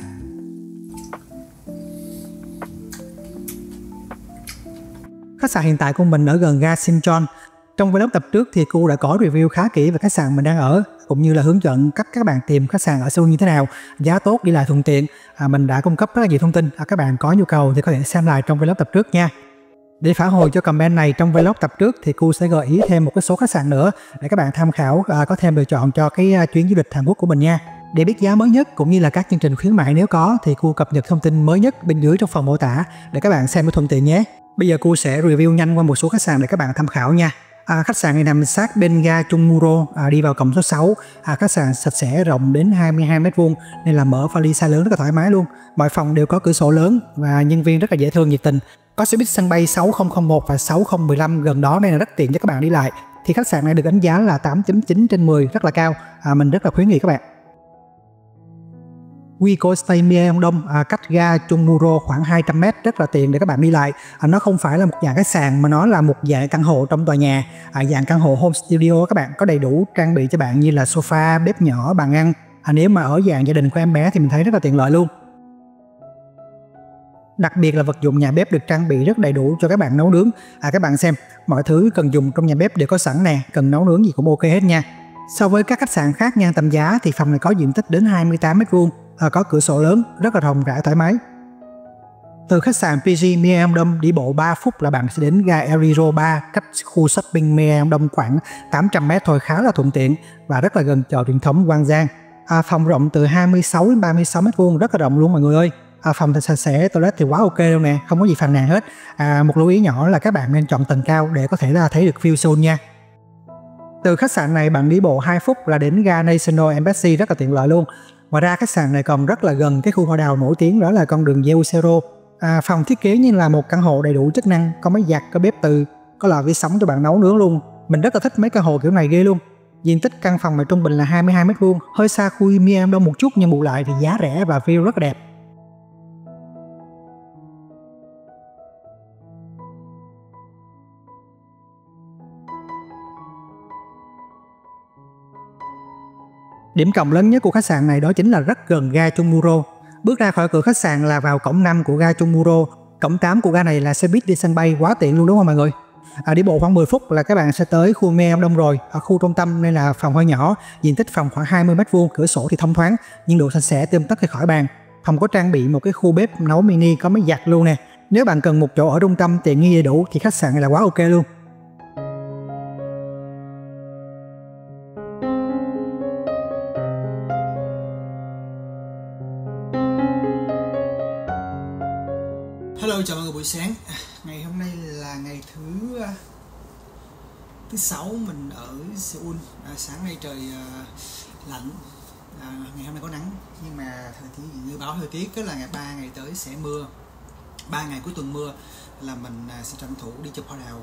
Khách sạn hiện tại của mình ở gần ga Sinchon. Trong vlog tập trước thì cô đã có review khá kỹ về khách sạn mình đang ở, cũng như là hướng dẫn cách các bạn tìm khách sạn ở Seoul như thế nào, giá tốt, đi lại thuận tiện. Mình đã cung cấp rất là nhiều thông tin. Các bạn có nhu cầu thì có thể xem lại trong vlog tập trước nha. Để phản hồi cho comment này trong vlog tập trước thì cô sẽ gợi ý thêm một cái số khách sạn nữa để các bạn tham khảo, có thêm lựa chọn cho cái chuyến du lịch Hàn Quốc của mình nha. Để biết giá mới nhất cũng như là các chương trình khuyến mại nếu có thì cô cập nhật thông tin mới nhất bên dưới trong phần mô tả để các bạn xem cho thuận tiện nhé. Bây giờ cô sẽ review nhanh qua một số khách sạn để các bạn tham khảo nha. Khách sạn này nằm sát bên ga Chungmuro, đi vào cổng số 6. Khách sạn sạch sẽ, rộng đến 22 m² nên là mở vali size lớn rất là thoải mái luôn. Mọi phòng đều có cửa sổ lớn và nhân viên rất là dễ thương, nhiệt tình. Có xe buýt sân bay 6001 và 6015 gần đó nên là rất tiện cho các bạn đi lại. Thì khách sạn này được đánh giá là 8.9/10, rất là cao. Mình rất là khuyến nghị các bạn. Wico Stay Myeongdong, cách ga Chungmuro khoảng 200 m, rất là tiện để các bạn đi lại. Nó không phải là một dạng khách sạn mà nó là một dạng căn hộ trong tòa nhà, dạng căn hộ home studio. Các bạn có đầy đủ trang bị cho bạn như là sofa, bếp nhỏ, bàn ăn. Nếu mà ở dạng gia đình của em bé thì mình thấy rất là tiện lợi luôn. Đặc biệt là vật dụng nhà bếp được trang bị rất đầy đủ cho các bạn nấu nướng. Các bạn xem, mọi thứ cần dùng trong nhà bếp đều có sẵn nè, cần nấu nướng gì cũng ok hết nha. So với các khách sạn khác ngang tầm giá thì phòng này có diện tích đến 28 m², có cửa sổ lớn, rất là rộng rãi thoải mái. Từ khách sạn PG Myeongdong đi bộ 3 phút là bạn sẽ đến ga Erizo 3, cách khu shopping Myeongdong khoảng 800 m thôi, khá là thuận tiện và rất là gần chợ truyền thống Quang Giang. Phòng rộng từ 26 đến 36 m², rất là rộng luôn mọi người ơi. Phòng thì sạch sẽ, toilet thì quá ok luôn nè, không có gì phàn nàn hết. Một lưu ý nhỏ là các bạn nên chọn tầng cao để có thể là thấy được view Seoul nha. Từ khách sạn này bạn đi bộ 2 phút là đến ga National Embassy, rất là tiện lợi luôn. Ngoài ra khách sạn này còn rất là gần cái khu hoa đào nổi tiếng đó là con đường Yeusero. Phòng thiết kế như là một căn hộ đầy đủ chức năng, có máy giặt, có bếp từ, có lò vi sóng cho bạn nấu nướng luôn. Mình rất là thích mấy căn hộ kiểu này ghê luôn. Diện tích căn phòng này trung bình là 22 m², hơi xa khu Myeongdong một chút nhưng bù lại thì giá rẻ và view rất là đẹp. Điểm cộng lớn nhất của khách sạn này đó chính là rất gần ga Chungmuro. Bước ra khỏi cửa khách sạn là vào cổng 5 của ga Chungmuro. Cổng 8 của ga này là xe buýt đi sân bay, quá tiện luôn đúng không mọi người? Đi bộ khoảng 10 phút là các bạn sẽ tới khu Myeongdong rồi. Ở khu trung tâm nên là phòng hơi nhỏ, diện tích phòng khoảng 20 m², cửa sổ thì thông thoáng, nhưng độ sạch sẽ tươm tất thì khỏi bàn. Phòng có trang bị một cái khu bếp nấu mini, có máy giặt luôn nè. Nếu bạn cần một chỗ ở trung tâm tiện nghi đầy đủ thì khách sạn này là quá ok luôn. Hello, chào mọi người buổi sáng. Ngày hôm nay là ngày thứ 6 mình ở Seoul. Sáng nay trời lạnh, ngày hôm nay có nắng nhưng mà thời tiết dự báo thời tiết là 3 ngày tới sẽ mưa, 3 ngày cuối tuần mưa là mình sẽ tranh thủ đi chụp hoa đào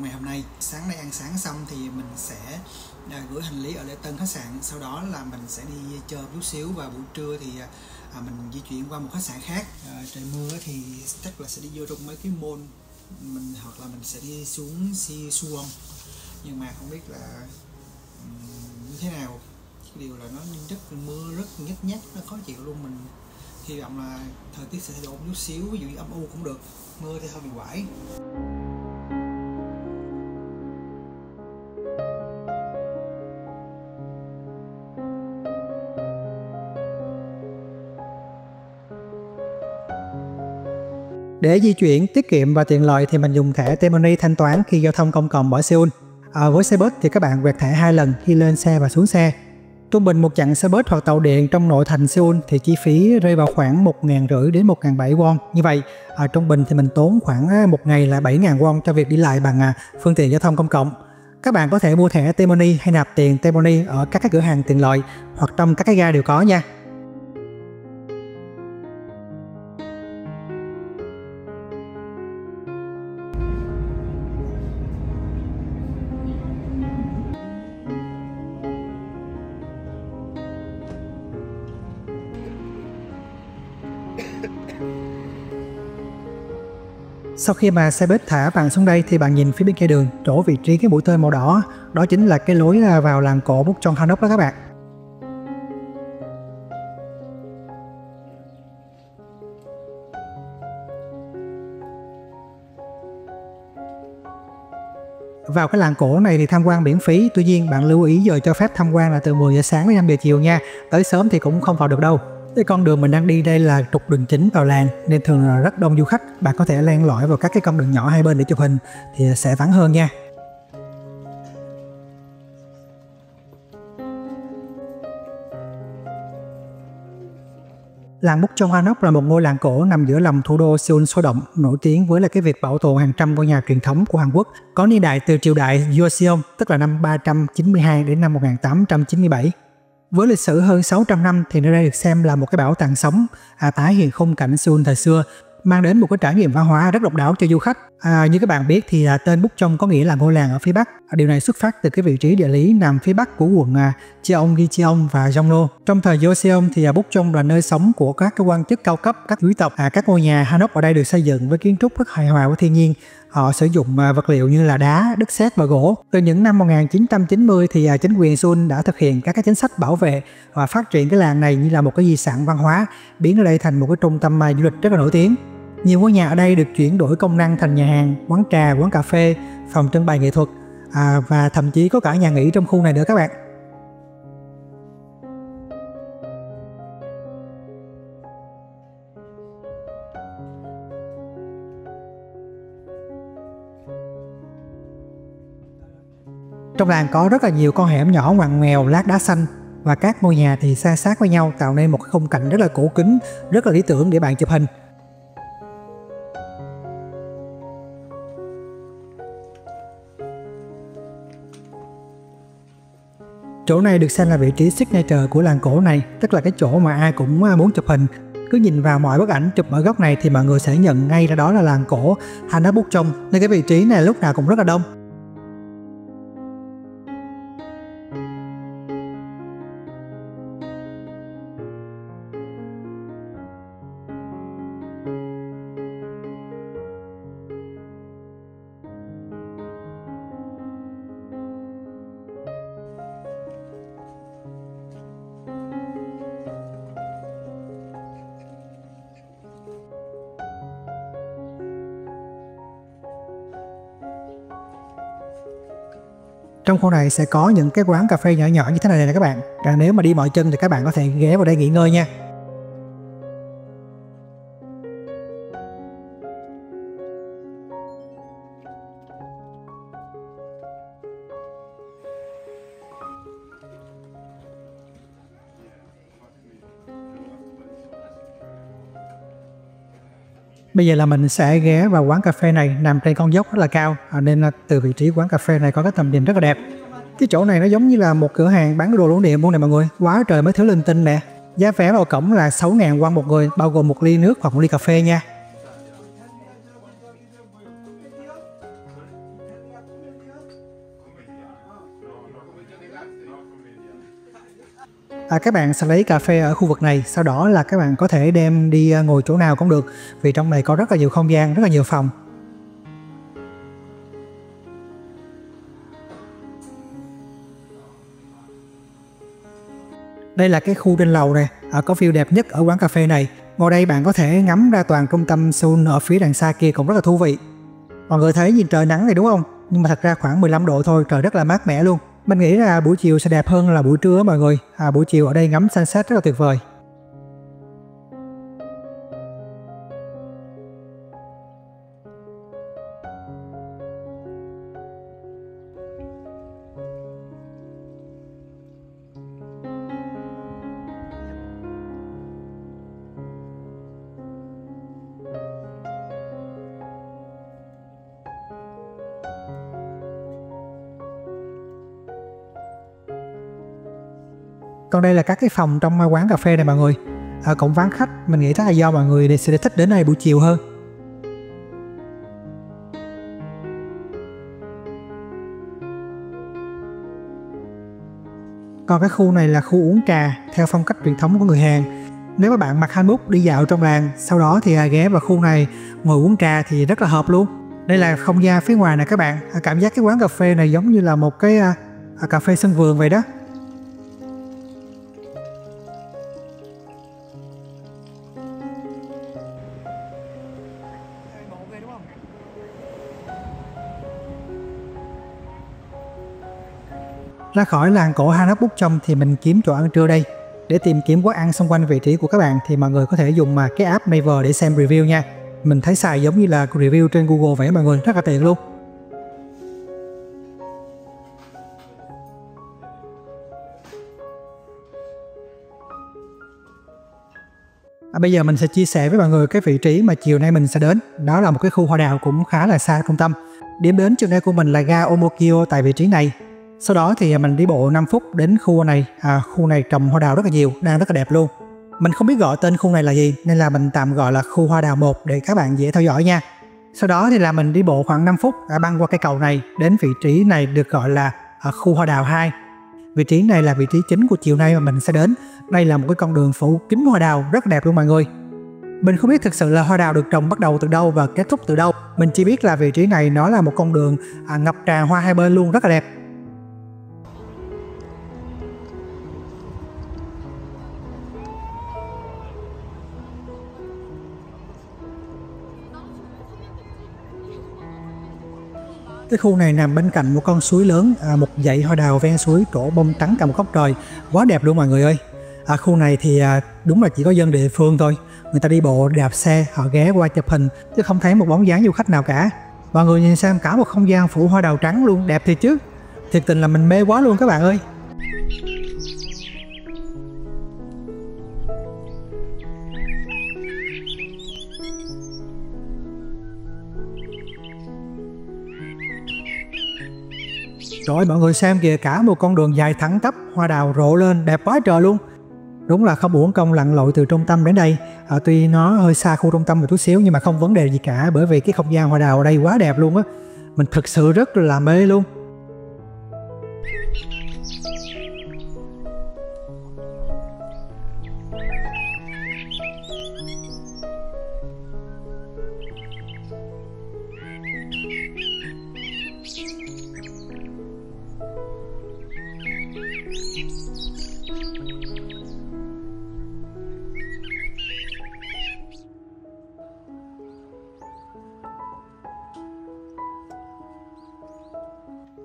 ngày hôm nay. Sáng nay ăn sáng xong thì mình sẽ gửi hành lý ở lễ tân khách sạn, sau đó là mình sẽ đi chơi chút xíu và buổi trưa thì mình di chuyển qua một khách sạn khác. Trời mưa thì chắc là sẽ đi vô trong mấy cái mall hoặc là mình sẽ đi xuống Sichuan, nhưng mà không biết là như thế nào. Cái điều là nó rất mưa, rất nhếch nhác, nó khó chịu luôn. Mình hy vọng là thời tiết sẽ thay đổi một chút xíu, ví dụ như âm u cũng được, mưa thì hơi bị quải. Để di chuyển tiết kiệm và tiện lợi thì mình dùng thẻ T-Money thanh toán khi giao thông công cộng ở Seoul. Với xe bus thì các bạn quẹt thẻ 2 lần khi lên xe và xuống xe. Trung bình một chặng xe bus hoặc tàu điện trong nội thành Seoul thì chi phí rơi vào khoảng 1.500 đến 1.700 won. Như vậy, trung bình thì mình tốn khoảng một ngày là 7.000 won cho việc đi lại bằng phương tiện giao thông công cộng. Các bạn có thể mua thẻ T-Money hay nạp tiền T-Money ở các cái cửa hàng tiện lợi hoặc trong các cái ga đều có nha. Sau khi mà xe buýt thả bạn xuống đây thì bạn nhìn phía bên kia đường, chỗ vị trí cái mũi tên màu đỏ, đó chính là cái lối vào làng cổ Búc Chông Hanok đó các bạn. Vào cái làng cổ này thì tham quan miễn phí, tuy nhiên bạn lưu ý giờ cho phép tham quan là từ 10 giờ sáng đến 5 giờ chiều nha, tới sớm thì cũng không vào được đâu. Cái con đường mình đang đi đây là trục đường chính vào làng nên thường là rất đông du khách, bạn có thể len lỏi vào các cái con đường nhỏ hai bên để chụp hình thì sẽ vắng hơn nha. Làng Búc Chông Hanok là một ngôi làng cổ nằm giữa lòng thủ đô Seoul sôi động, nổi tiếng với cái việc bảo tồn hàng trăm ngôi nhà truyền thống của Hàn Quốc, có niên đại từ triều đại Joseon, tức là năm 392 đến năm 1897. Với lịch sử hơn 600 năm thì nơi đây được xem là một cái bảo tàng sống, tái hiện khung cảnh Seoul thời xưa, mang đến một cái trải nghiệm văn hóa rất độc đáo cho du khách. Như các bạn biết thì tên Búc Chông có nghĩa là ngôi làng ở phía Bắc. Điều này xuất phát từ cái vị trí địa lý nằm phía Bắc của quận Cheonggi-cheong và Jongno. Trong thời Joseon thì Búc Chông là nơi sống của các cái quan chức cao cấp, các quý tộc. Các ngôi nhà Hanok ở đây được xây dựng với kiến trúc rất hài hòa với thiên nhiên. Họ sử dụng vật liệu như là đá, đất sét và gỗ. Từ những năm 1990 thì chính quyền Seoul đã thực hiện các cái chính sách bảo vệ và phát triển cái làng này như là một cái di sản văn hóa, biến ở đây thành một cái trung tâm du lịch rất là nổi tiếng. Nhiều ngôi nhà ở đây được chuyển đổi công năng thành nhà hàng, quán trà, quán cà phê, phòng trưng bày nghệ thuật và thậm chí có cả nhà nghỉ trong khu này nữa các bạn. Trong làng có rất là nhiều con hẻm nhỏ ngoằn ngoèo, lát đá xanh và các ngôi nhà thì san sát với nhau tạo nên một cái khung cảnh rất là cổ kính, rất là lý tưởng để bạn chụp hình. Chỗ này được xem là vị trí signature của làng cổ này, tức là cái chỗ mà ai cũng muốn chụp hình. Cứ nhìn vào mọi bức ảnh chụp ở góc này thì mọi người sẽ nhận ngay ra đó là làng cổ Hanok Búc Chông, nên cái vị trí này lúc nào cũng rất là đông. Trong khu này sẽ có những cái quán cà phê nhỏ nhỏ như thế này nè các bạn. Nếu mà đi mỏi chân thì các bạn có thể ghé vào đây nghỉ ngơi nha. Bây giờ là mình sẽ ghé vào quán cà phê này, nằm trên con dốc rất là cao, nên từ vị trí quán cà phê này có cái tầm nhìn rất là đẹp. Cái chỗ này nó giống như là một cửa hàng bán đồ lưu niệm luôn nè mọi người, quá trời mấy thứ linh tinh nè. Giá vé vào cổng là 6.000 won một người, bao gồm một ly nước hoặc một ly cà phê nha. Các bạn sẽ lấy cà phê ở khu vực này, sau đó là các bạn có thể đem đi ngồi chỗ nào cũng được, vì trong này có rất là nhiều không gian, rất là nhiều phòng. Đây là cái khu trên lầu này, có view đẹp nhất ở quán cà phê này. Ngồi đây bạn có thể ngắm ra toàn trung tâm Seoul ở phía đằng xa kia cũng rất là thú vị. Mọi người thấy nhìn trời nắng này đúng không? Nhưng mà thật ra khoảng 15 độ thôi, trời rất là mát mẻ luôn. Mình nghĩ là buổi chiều sẽ đẹp hơn là buổi trưa mọi người. Buổi chiều ở đây ngắm sunset rất là tuyệt vời. Còn đây là các cái phòng trong quán cà phê này mọi người, cũng vắng khách. Mình nghĩ chắc là do mọi người sẽ thích đến đây buổi chiều hơn. Còn cái khu này là khu uống trà theo phong cách truyền thống của người Hàn. Nếu mà bạn mặc hanbok đi dạo trong làng, sau đó thì ghé vào khu này ngồi uống trà thì rất là hợp luôn. Đây là không gian phía ngoài nè các bạn. Cảm giác cái quán cà phê này giống như là một cái cà phê sân vườn vậy đó. Ra khỏi làng cổ Hanok trong thì mình kiếm chỗ ăn trưa đây. Để tìm kiếm quán ăn xung quanh vị trí của các bạn thì mọi người có thể dùng cái app Naver để xem review nha. Mình thấy xài giống như là review trên Google vậy mọi người, rất là tiện luôn. Bây giờ mình sẽ chia sẻ với mọi người cái vị trí mà chiều nay mình sẽ đến. Đó là một cái khu hoa đào cũng khá là xa trung tâm. Điểm đến chiều nay của mình là ga Omokyo tại vị trí này. Sau đó thì mình đi bộ 5 phút đến khu này. Khu này trồng hoa đào rất là nhiều, đang rất là đẹp luôn. Mình không biết gọi tên khu này là gì nên là mình tạm gọi là khu hoa đào 1 để các bạn dễ theo dõi nha. Sau đó thì là mình đi bộ khoảng 5 phút băng qua cây cầu này đến vị trí này được gọi là khu hoa đào 2. Vị trí này là vị trí chính của chiều nay mà mình sẽ đến. Đây là một cái con đường phủ kín hoa đào rất đẹp luôn mọi người. Mình không biết thực sự là hoa đào được trồng bắt đầu từ đâu và kết thúc từ đâu. Mình chỉ biết là vị trí này nó là một con đường ngập tràn hoa hai bên luôn, rất là đẹp. Cái khu này nằm bên cạnh một con suối lớn, một dãy hoa đào ven suối trổ bông trắng cả một góc trời, quá đẹp luôn mọi người ơi. Khu này thì đúng là chỉ có dân địa phương thôi, người ta đi bộ đạp xe họ ghé qua chụp hình chứ không thấy một bóng dáng du khách nào cả. Mọi người nhìn xem, cả một không gian phủ hoa đào trắng luôn, đẹp thiệt chứ. Thiệt tình là mình mê quá luôn các bạn ơi. Rồi mọi người xem kìa, cả một con đường dài thẳng tắp, hoa đào rộ lên đẹp quá trời luôn. Đúng là không uổng công lặn lội từ trung tâm đến đây. Tuy nó hơi xa khu trung tâm một chút xíu nhưng mà không vấn đề gì cả, bởi vì cái không gian hoa đào ở đây quá đẹp luôn á. Mình thực sự rất là mê luôn.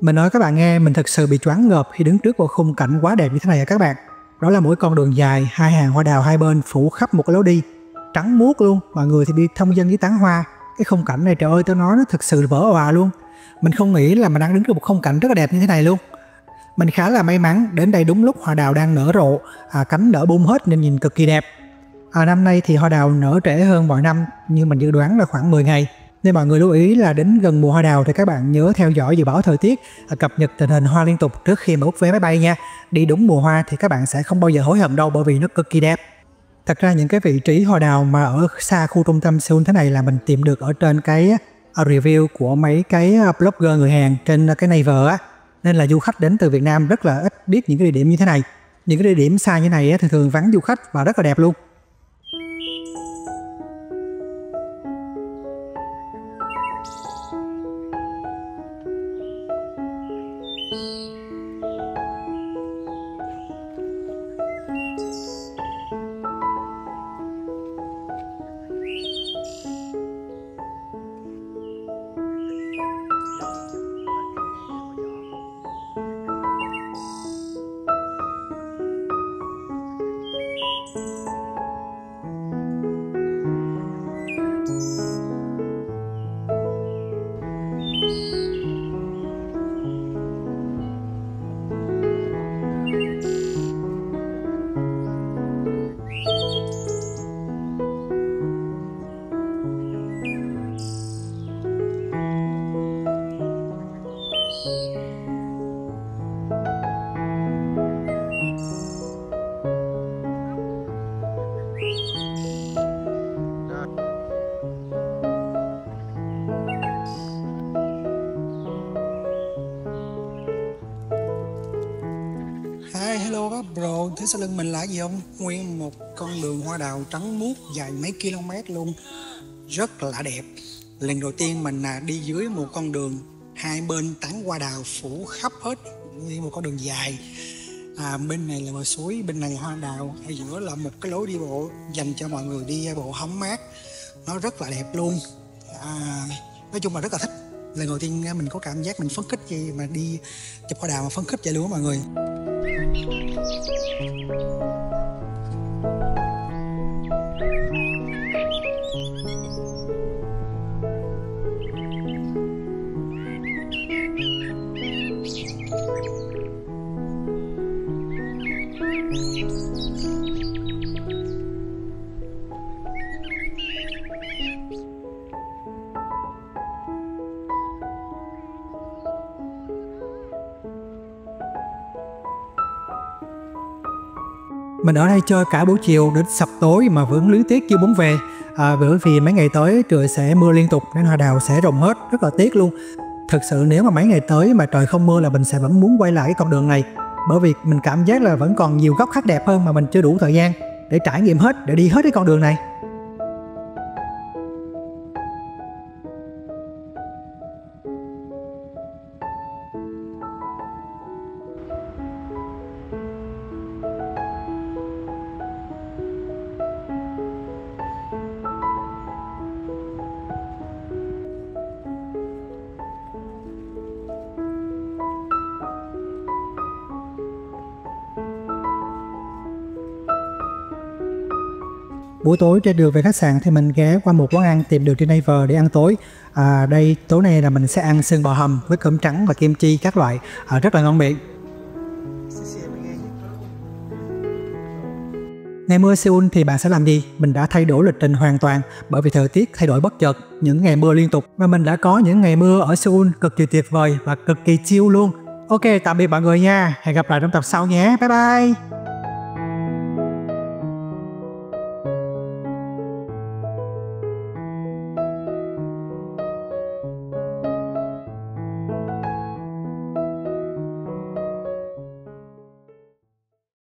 Mình nói các bạn nghe, mình thật sự bị choáng ngợp khi đứng trước một khung cảnh quá đẹp như thế này các bạn. Đó là mỗi con đường dài, hai hàng hoa đào hai bên phủ khắp một cái lối đi trắng muốt luôn, mọi người thì đi thông dong với tán hoa. Cái khung cảnh này trời ơi, tôi nói nó thực sự vỡ òa luôn. Mình không nghĩ là mình đang đứng trước một khung cảnh rất là đẹp như thế này luôn. Mình khá là may mắn đến đây đúng lúc hoa đào đang nở rộ, cánh nở bung hết nên nhìn cực kỳ đẹp. Năm nay thì hoa đào nở trễ hơn mọi năm, nhưng mình dự đoán là khoảng 10 ngày. Nên mọi người lưu ý là đến gần mùa hoa đào thì các bạn nhớ theo dõi dự báo thời tiết, cập nhật tình hình hoa liên tục trước khi mà book vé máy bay nha. Đi đúng mùa hoa thì các bạn sẽ không bao giờ hối hận đâu, bởi vì nó cực kỳ đẹp. Thật ra những cái vị trí hoa đào mà ở xa khu trung tâm Seoul thế này là mình tìm được ở trên cái review của mấy cái blogger người Hàn trên cái Naver á. Nên là du khách đến từ Việt Nam rất là ít biết những cái địa điểm như thế này. Những cái địa điểm xa như này thì thường vắng du khách và rất là đẹp luôn. Hello các bro, thấy sau lưng mình là gì không? Nguyên một con đường hoa đào trắng muốt dài mấy km luôn. rất là đẹp. Lần đầu tiên mình đi dưới một con đường hai bên tán hoa đào phủ khắp hết, như một con đường dài. Bên này là bờ suối, bên này là hoa đào, ở giữa là một cái lối đi bộ dành cho mọi người đi bộ hóng mát. Nó rất là đẹp luôn. Nói chung là rất là thích. Lần đầu tiên mình có cảm giác mình phấn khích gì mà đi chụp hoa đào mà phấn khích vậy luôn á mọi người. Mình ở đây chơi cả buổi chiều đến sập tối mà vẫn luyến tiếc chưa muốn về. Bởi vì mấy ngày tới trời sẽ mưa liên tục nên hoa đào sẽ rụng hết, rất là tiếc luôn. Thực sự nếu mà mấy ngày tới mà trời không mưa là mình sẽ vẫn muốn quay lại cái con đường này. Bởi vì mình cảm giác là vẫn còn nhiều góc khác đẹp hơn mà mình chưa đủ thời gian để trải nghiệm hết, để đi hết cái con đường này. Buổi tối trên đường về khách sạn thì mình ghé qua một quán ăn tìm được trên Naver để ăn tối. Đây tối nay là mình sẽ ăn sườn bò hầm với cơm trắng và kim chi các loại, rất là ngon miệng. Ngày mưa Seoul thì bạn sẽ làm gì? Mình đã thay đổi lịch trình hoàn toàn bởi vì thời tiết thay đổi bất chợt, những ngày mưa liên tục. Và mình đã có những ngày mưa ở Seoul cực kỳ tuyệt vời và cực kỳ chill luôn. Ok, tạm biệt mọi người nha. Hẹn gặp lại trong tập sau nhé. Bye bye.